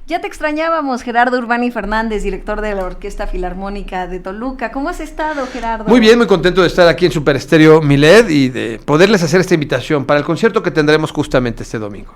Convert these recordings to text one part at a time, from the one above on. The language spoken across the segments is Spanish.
Ya te extrañábamos, Gerardo Urbani Fernández, director de la Orquesta Filarmónica de Toluca. ¿Cómo has estado, Gerardo? Muy bien, muy contento de estar aquí en Super Estéreo Milet y de poderles hacer esta invitación para el concierto que tendremos justamente este domingo.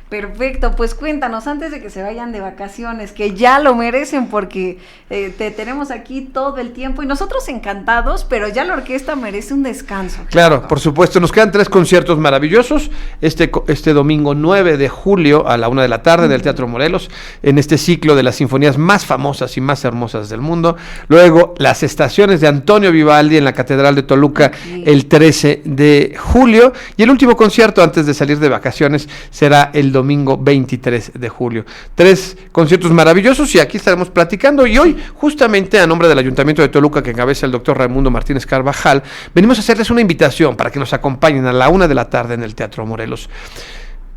Perfecto, pues cuéntanos, antes de que se vayan de vacaciones, que ya lo merecen porque te tenemos aquí todo el tiempo y nosotros encantados, pero ya la orquesta merece un descanso. Claro, por supuesto, nos quedan 3 conciertos maravillosos, este domingo 9 de julio a la 1 de la tarde en el Teatro Morelos, en este ciclo de las sinfonías más famosas y más hermosas del mundo, luego las estaciones de Antonio Vivaldi en la Catedral de Toluca el 13 de julio y el último concierto antes de salir de vacaciones será el domingo 23 de julio. 3 conciertos maravillosos y aquí estaremos platicando y hoy justamente a nombre del Ayuntamiento de Toluca que encabeza el doctor Raimundo Martínez Carvajal, venimos a hacerles una invitación para que nos acompañen a la 1 de la tarde en el Teatro Morelos.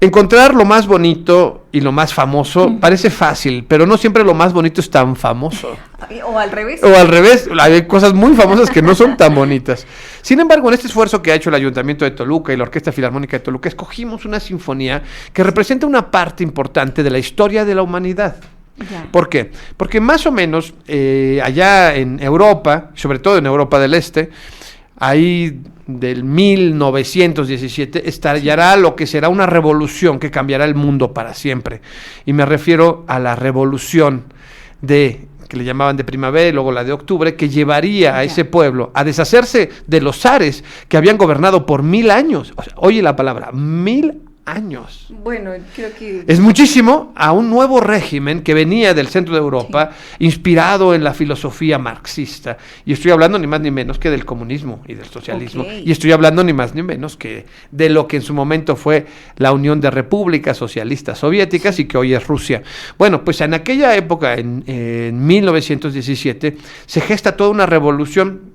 Encontrar lo más bonito y lo más famoso parece fácil, pero no siempre lo más bonito es tan famoso. O al revés. O al revés, hay cosas muy famosas que no son tan bonitas. Sin embargo, en este esfuerzo que ha hecho el Ayuntamiento de Toluca y la Orquesta Filarmónica de Toluca, escogimos una sinfonía que representa una parte importante de la historia de la humanidad. Ya. ¿Por qué? Porque más o menos allá en Europa, sobre todo en Europa del Este, ahí del 1917 estallará lo que será una revolución que cambiará el mundo para siempre. Y me refiero a la revolución que le llamaban de primavera y luego la de octubre, que llevaría a ese pueblo a deshacerse de los zares que habían gobernado por 1000 años. O sea, oye la palabra, 1000 años. Bueno, creo que es muchísimo a un nuevo régimen que venía del centro de Europa, inspirado en la filosofía marxista. Y estoy hablando ni más ni menos que del comunismo y del socialismo. Y estoy hablando ni más ni menos que de lo que en su momento fue la Unión de Repúblicas Socialistas Soviéticas y que hoy es Rusia. Bueno, pues en aquella época, en 1917, se gesta toda una revolución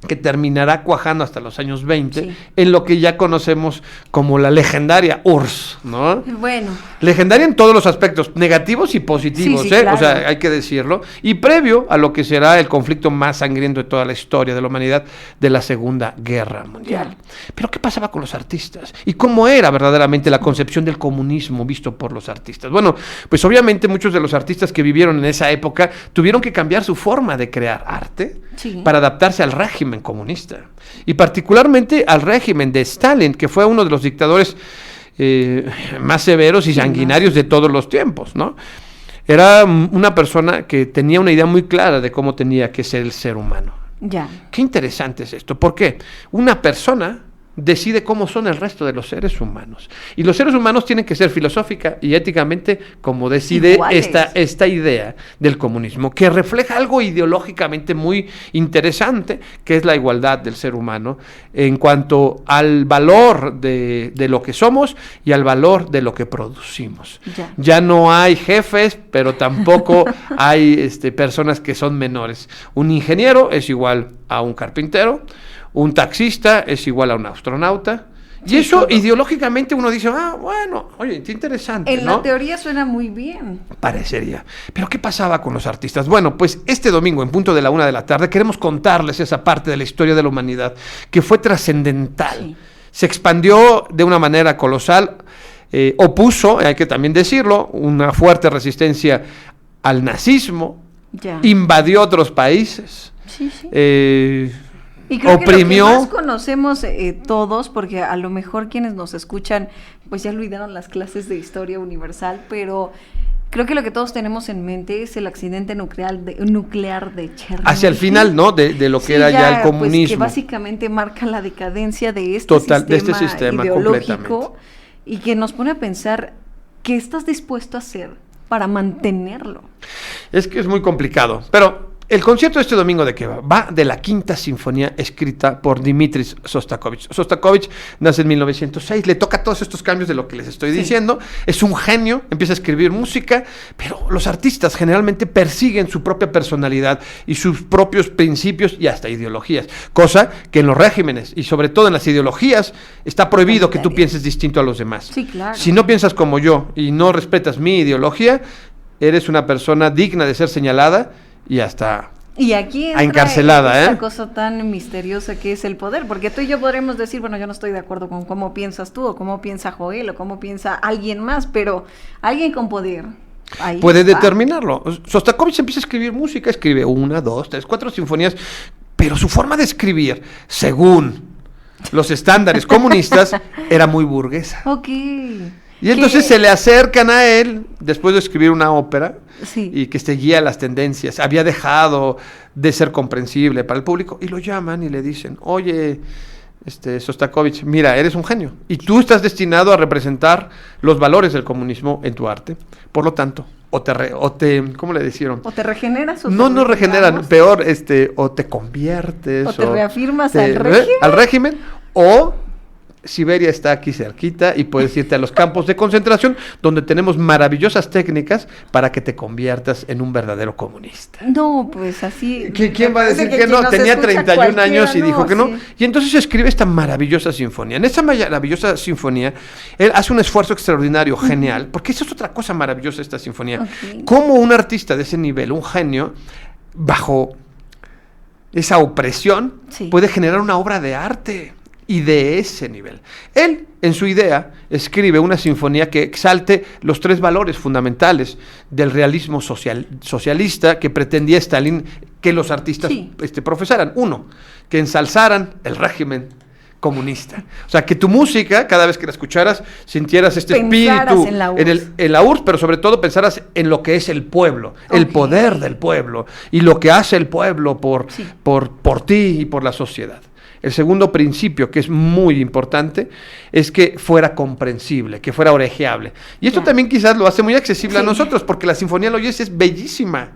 que terminará cuajando hasta los años 20, en lo que ya conocemos como la legendaria URSS, ¿no? Bueno. Legendaria en todos los aspectos, negativos y positivos, claro. O sea, hay que decirlo, y previo a lo que será el conflicto más sangriento de toda la historia de la humanidad, de la Segunda Guerra Mundial. Pero ¿qué pasaba con los artistas? ¿Y cómo era verdaderamente la concepción del comunismo visto por los artistas? Bueno, pues obviamente muchos de los artistas que vivieron en esa época tuvieron que cambiar su forma de crear arte para adaptarse al régimen comunista y particularmente al régimen de Stalin, que fue uno de los dictadores más severos y sanguinarios de todos los tiempos, ¿no? Era una persona que tenía una idea muy clara de cómo tenía que ser el ser humano. Ya. Qué interesante es esto, porque una persona decide cómo son el resto de los seres humanos. Y los seres humanos tienen que ser filosófica y éticamente como decide esta idea del comunismo, que refleja algo ideológicamente muy interesante, que es la igualdad del ser humano en cuanto al valor de lo que somos y al valor de lo que producimos. Ya no hay jefes, pero tampoco hay personas que son menores. Un ingeniero es igual a un carpintero, un taxista es igual a un astronauta. Y eso ideológicamente uno dice, bueno, oye, qué interesante, en la teoría suena muy bien. Parecería. Pero ¿qué pasaba con los artistas? Bueno, pues este domingo, en punto de la 1 de la tarde, queremos contarles esa parte de la historia de la humanidad que fue trascendental. Se expandió de una manera colosal, opuso, hay que también decirlo, una fuerte resistencia al nazismo, invadió otros países. Y creo oprimió. Que lo que más conocemos todos, porque a lo mejor quienes nos escuchan, pues ya olvidaron las clases de historia universal, pero creo que lo que todos tenemos en mente es el accidente nuclear de Chernobyl. Hacia el final, ¿no? De lo que era ya el comunismo. Pues, que básicamente marca la decadencia de este sistema ideológico y que nos pone a pensar qué estás dispuesto a hacer para mantenerlo. Es que es muy complicado, pero el concierto de este domingo, ¿de qué va? Va de la Quinta Sinfonía escrita por Dmitri Shostakovich. Shostakovich nace en 1906, le toca todos estos cambios de lo que les estoy diciendo, es un genio, empieza a escribir música, pero los artistas generalmente persiguen su propia personalidad y sus propios principios y hasta ideologías, cosa que en los regímenes y sobre todo en las ideologías está prohibido que tú pienses distinto a los demás. Sí, claro. Si no piensas como yo y no respetas mi ideología, eres una persona digna de ser señalada y hasta y aquí entra encarcelada, esta cosa tan misteriosa que es el poder, porque tú y yo podremos decir, bueno, yo no estoy de acuerdo con cómo piensas tú, o cómo piensa Joel, o cómo piensa alguien más, pero alguien con poder ahí puede está. determinarlo. Sostakovich empieza a escribir música, escribe 1, 2, 3, 4 sinfonías, pero su forma de escribir, según los estándares comunistas, era muy burguesa. Ok. Y entonces se le acercan a él, después de escribir una ópera, Sí. y que seguía las tendencias, había dejado de ser comprensible para el público, y lo llaman y le dicen, oye, Sostakovich, mira, eres un genio, y tú estás destinado a representar los valores del comunismo en tu arte, por lo tanto, ¿cómo le decían? O te regeneras o No regeneran, peor, o te conviertes, o te reafirmas al régimen. al régimen, o Siberia está aquí cerquita y puedes irte a los campos de concentración donde tenemos maravillosas técnicas para que te conviertas en un verdadero comunista. No, pues así. ¿Quién va a decir que no? Tenía 31 años y dijo que no. Y entonces escribe esta maravillosa sinfonía. En esta maravillosa sinfonía, él hace un esfuerzo extraordinario, genial, porque eso es otra cosa maravillosa de esta sinfonía. Okay. Cómo un artista de ese nivel, un genio, bajo esa opresión, puede generar una obra de arte. Y de ese nivel. Él, en su idea, escribe una sinfonía que exalte los 3 valores fundamentales del realismo socialista que pretendía Stalin que los artistas profesaran. 1, que ensalzaran el régimen comunista. O sea, que tu música, cada vez que la escucharas, sintieras espíritu en la URSS, pero sobre todo pensaras en lo que es el pueblo, el poder del pueblo y lo que hace el pueblo por ti y por la sociedad. El segundo principio, que es muy importante, es que fuera comprensible, que fuera orejeable. Y esto también quizás lo hace muy accesible a nosotros, porque la Sinfonía lo oyes es bellísima.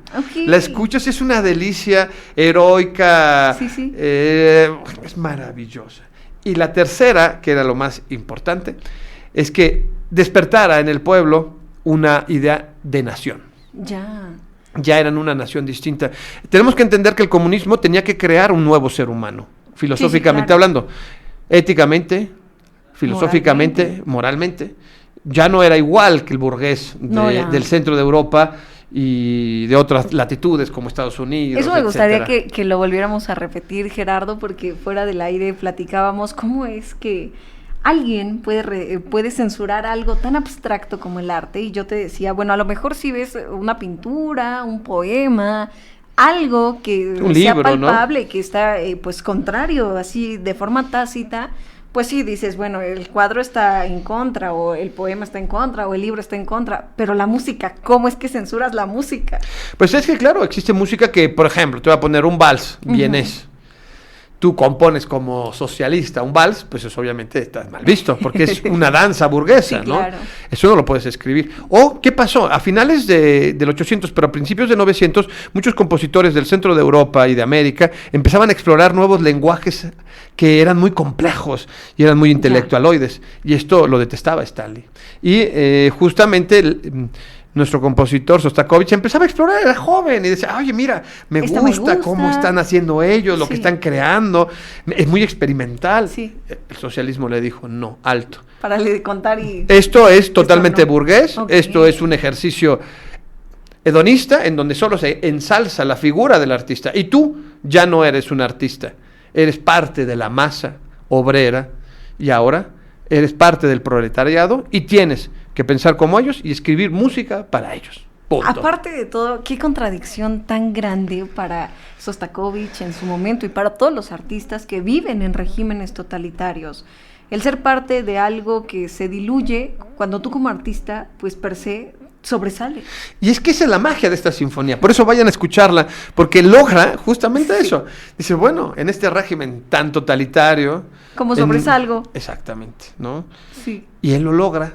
La escuchas, es una delicia heroica, es maravillosa. Y la tercera, que era lo más importante, es que despertara en el pueblo una idea de nación. Ya eran una nación distinta. Tenemos que entender que el comunismo tenía que crear un nuevo ser humano. Filosóficamente hablando, éticamente, filosóficamente, moralmente, ya no era igual que el burgués del centro de Europa y de otras latitudes como Estados Unidos. Eso me gustaría que lo volviéramos a repetir, Gerardo, porque fuera del aire platicábamos cómo es que alguien puede censurar algo tan abstracto como el arte, y yo te decía, bueno, a lo mejor si ves una pintura, un poema, algo que sea palpable, ¿no? Que está pues contrario, así de forma tácita, pues sí dices, bueno, el cuadro está en contra, o el poema está en contra, o el libro está en contra, pero la música, ¿cómo es que censuras la música? Pues es que claro, existe música que, por ejemplo, te voy a poner un vals vienés. Tú compones como socialista un vals, pues eso obviamente está mal visto, porque es una danza burguesa, ¿no? Claro. Eso no lo puedes escribir. O, ¿qué pasó? A finales del 800, pero a principios de 900, muchos compositores del centro de Europa y de América empezaban a explorar nuevos lenguajes que eran muy complejos y eran muy intelectualoides, y esto lo detestaba Stalin. Y justamente nuestro compositor Sostakovich empezaba a explorar, era joven y decía, oye, mira, me gusta cómo están haciendo ellos, lo que están creando, es muy experimental. El socialismo le dijo, no, alto. Para le contar Esto es totalmente burgués, esto es un ejercicio hedonista en donde solo se ensalza la figura del artista, y tú ya no eres un artista, eres parte de la masa obrera, y ahora eres parte del proletariado y tienes que pensar como ellos y escribir música para ellos. Punto. Aparte de todo, qué contradicción tan grande para Sostakovich en su momento y para todos los artistas que viven en regímenes totalitarios. El ser parte de algo que se diluye cuando tú como artista, pues per se, sobresale. Y es que esa es la magia de esta sinfonía, por eso vayan a escucharla, porque logra justamente eso. Dice, bueno, en este régimen tan totalitario... Como sobresalgo. Exactamente, ¿no? Sí. Y él lo logra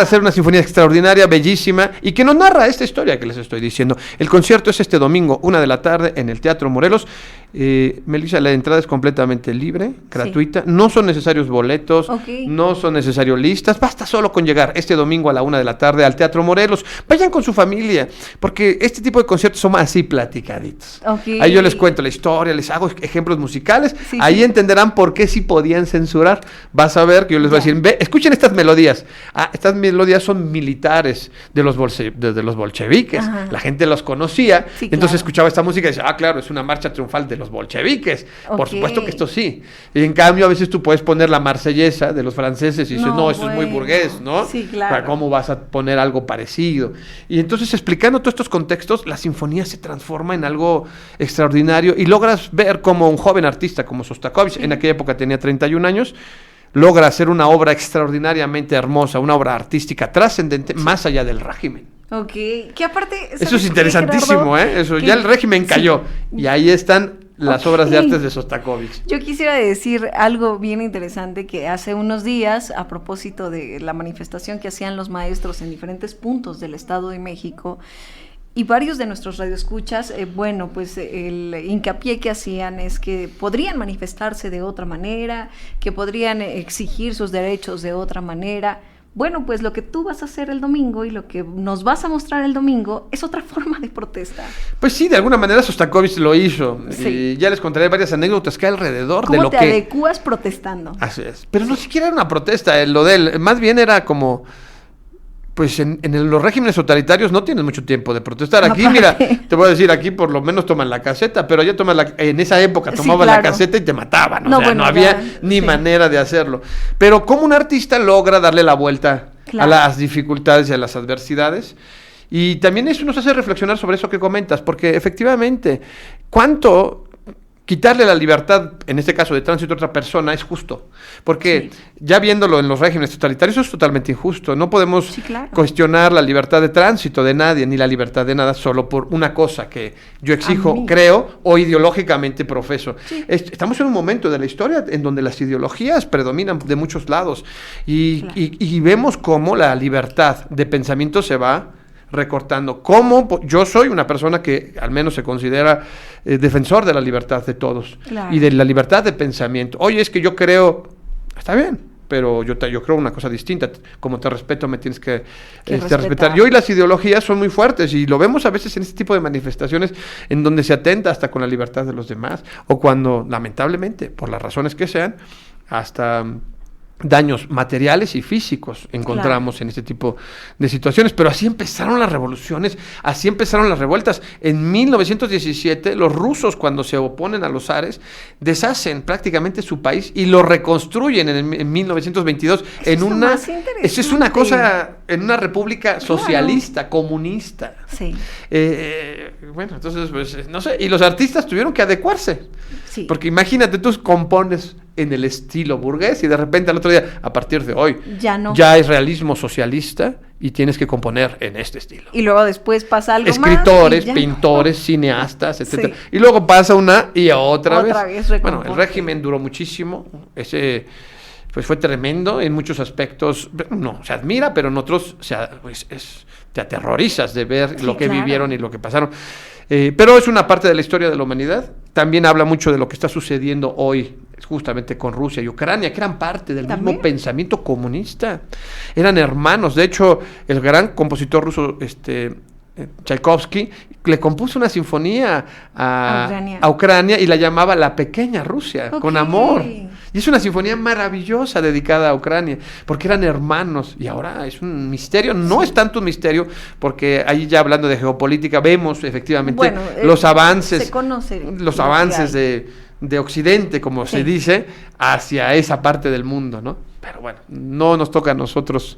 hacer una sinfonía extraordinaria, bellísima, y que nos narra esta historia que les estoy diciendo. El concierto es este domingo, 1:00 p.m, en el Teatro Morelos. Melissa, la entrada es completamente libre, gratuita, no son necesarios boletos, no son necesarios listas, basta solo con llegar este domingo a la 1:00 p.m. al Teatro Morelos. Vayan con su familia, porque este tipo de conciertos son así platicaditos. Ahí yo les cuento la historia, les hago ejemplos musicales, ahí entenderán por qué sí podían censurar. Vas a ver que yo les voy a decir, ve, escuchen estas melodías. Estas melodías son militares de los bolcheviques. La gente los conocía, entonces escuchaba esta música y decía, claro, es una marcha triunfal de los los bolcheviques. Por Ok. supuesto que esto sí. Y en cambio, a veces tú puedes poner la marsellesa de los franceses y dices, No, no, eso es muy bueno. burgués, ¿no? Sí, claro. ¿Cómo vas a poner algo parecido? Y entonces, explicando todos estos contextos, la sinfonía se transforma en algo extraordinario y logras ver como un joven artista como Sostakovich, en aquella época tenía 31 años, logra hacer una obra extraordinariamente hermosa, una obra artística trascendente, más allá del régimen. Ok, que aparte... Eso ¿sabes es qué, interesantísimo, Gerardo? Eso, Que- ya el régimen cayó, sí. y ahí están las obras de Ok. artes de Sostakovich. Yo quisiera decir algo bien interesante que hace unos días, a propósito de la manifestación que hacían los maestros en diferentes puntos del Estado de México, y varios de nuestros radioescuchas, bueno, pues el hincapié que hacían es que podrían manifestarse de otra manera, que podrían exigir sus derechos de otra manera. Bueno, pues lo que tú vas a hacer el domingo y lo que nos vas a mostrar el domingo es otra forma de protesta. Pues sí, de alguna manera Sostakovich lo hizo. Sí. Y ya les contaré varias anécdotas que hay alrededor de ¿Cómo lo te que... adecuas protestando? Así es. Pero no siquiera era una protesta, lo de él. Más bien era como... Pues los regímenes totalitarios no tienes mucho tiempo de protestar. Aquí, mira, te voy a decir, aquí por lo menos toman la caseta, pero ya en esa época Sí, tomaban claro. la caseta y te mataban. No, O sea, bueno, no había ya, ni sí. manera de hacerlo. Pero como un artista logra darle la vuelta Claro. a las dificultades y a las adversidades. Y también eso nos hace reflexionar sobre eso que comentas, porque efectivamente, ¿cuánto quitarle la libertad, en este caso de tránsito a otra persona, es justo? Porque ya viéndolo en los regímenes totalitarios, eso es totalmente injusto. No podemos Sí, claro. cuestionar la libertad de tránsito de nadie, ni la libertad de nada, solo por una cosa que yo A exijo, mí. creo, o ideológicamente profeso. Sí. Estamos en un momento de la historia en donde las ideologías predominan de muchos lados y, Claro. y vemos cómo la libertad de pensamiento se va recortando. Cómo yo soy una persona que al menos se considera defensor de la libertad de todos Claro. y de la libertad de pensamiento. Oye, es que yo creo, está bien, pero yo creo una cosa distinta. Como te respeto, me tienes que respetar. respetar. Y hoy las ideologías son muy fuertes y lo vemos a veces en este tipo de manifestaciones en donde se atenta hasta con la libertad de los demás o cuando, lamentablemente, por las razones que sean, hasta daños materiales y físicos encontramos en este tipo de situaciones. Pero así empezaron las revoluciones, así empezaron las revueltas. En 1917, los rusos, cuando se oponen a los zares, deshacen prácticamente su país y lo reconstruyen en 1922 Eso en es lo una... más Eso es una interesante. cosa, en una república socialista, comunista. Sí, Bueno, entonces, pues, no sé, y los artistas tuvieron que adecuarse. sí. Porque imagínate, tú compones en el estilo burgués y de repente al otro día, a partir de hoy, Ya no. ya es realismo socialista y tienes que componer en este estilo. Y luego después pasa algo Escritores, más y ya. pintores, cineastas, etcétera. Sí. Y luego pasa una y otra vez. Otra vez Bueno, el recompone. régimen duró muchísimo. Ese pues fue tremendo en muchos aspectos. No, se admira, pero en otros te aterrorizas de ver Sí, lo que claro. vivieron y lo que pasaron. Pero es una parte de la historia de la humanidad. También habla mucho de lo que está sucediendo hoy, justamente con Rusia y Ucrania, que eran parte del También. mismo pensamiento comunista. Eran hermanos. De hecho, el gran compositor ruso, Tchaikovsky, le compuso una sinfonía a Ucrania y la llamaba La Pequeña Rusia, Ok. con amor. Y es una sinfonía maravillosa dedicada a Ucrania, porque eran hermanos. Y ahora es un misterio. No es tanto un misterio, porque ahí ya hablando de geopolítica, vemos efectivamente Bueno, los avances, se conoce los lo que avances hay. de Occidente, como Sí. se dice, hacia esa parte del mundo, ¿no? Pero bueno, no nos toca a nosotros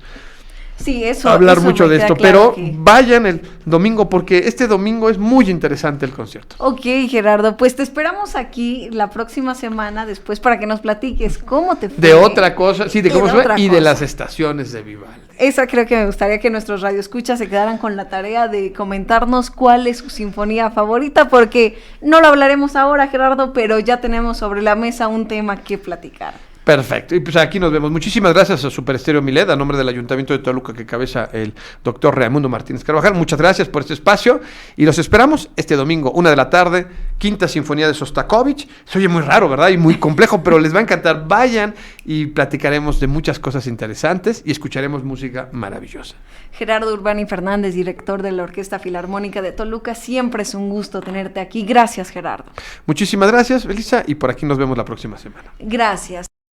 Sí, eso. hablar eso mucho me de queda esto, claro pero que- vayan el domingo, porque este domingo es muy interesante el concierto. Ok, Gerardo, pues te esperamos aquí la próxima semana después para que nos platiques cómo te fue. De otra cosa, sí, de Y cómo de se ve, otra y de cosa. las estaciones de Vivaldi. Esa creo que me gustaría que nuestros radioescuchas se quedaran con la tarea de comentarnos cuál es su sinfonía favorita, porque no lo hablaremos ahora, Gerardo, pero ya tenemos sobre la mesa un tema que platicar. Perfecto, y pues aquí nos vemos. Muchísimas gracias a Super Estéreo Milet, a nombre del Ayuntamiento de Toluca que cabeza el doctor Raimundo Martínez Carvajal. Muchas gracias por este espacio y los esperamos este domingo, 1:00 p.m, Quinta Sinfonía de Sostakovich. Se oye muy raro, ¿verdad? Y muy complejo, pero les va a encantar. Vayan y platicaremos de muchas cosas interesantes y escucharemos música maravillosa. Gerardo Urbani Fernández, director de la Orquesta Filarmónica de Toluca, siempre es un gusto tenerte aquí. Gracias, Gerardo. Muchísimas gracias, Elisa, y por aquí nos vemos la próxima semana. Gracias.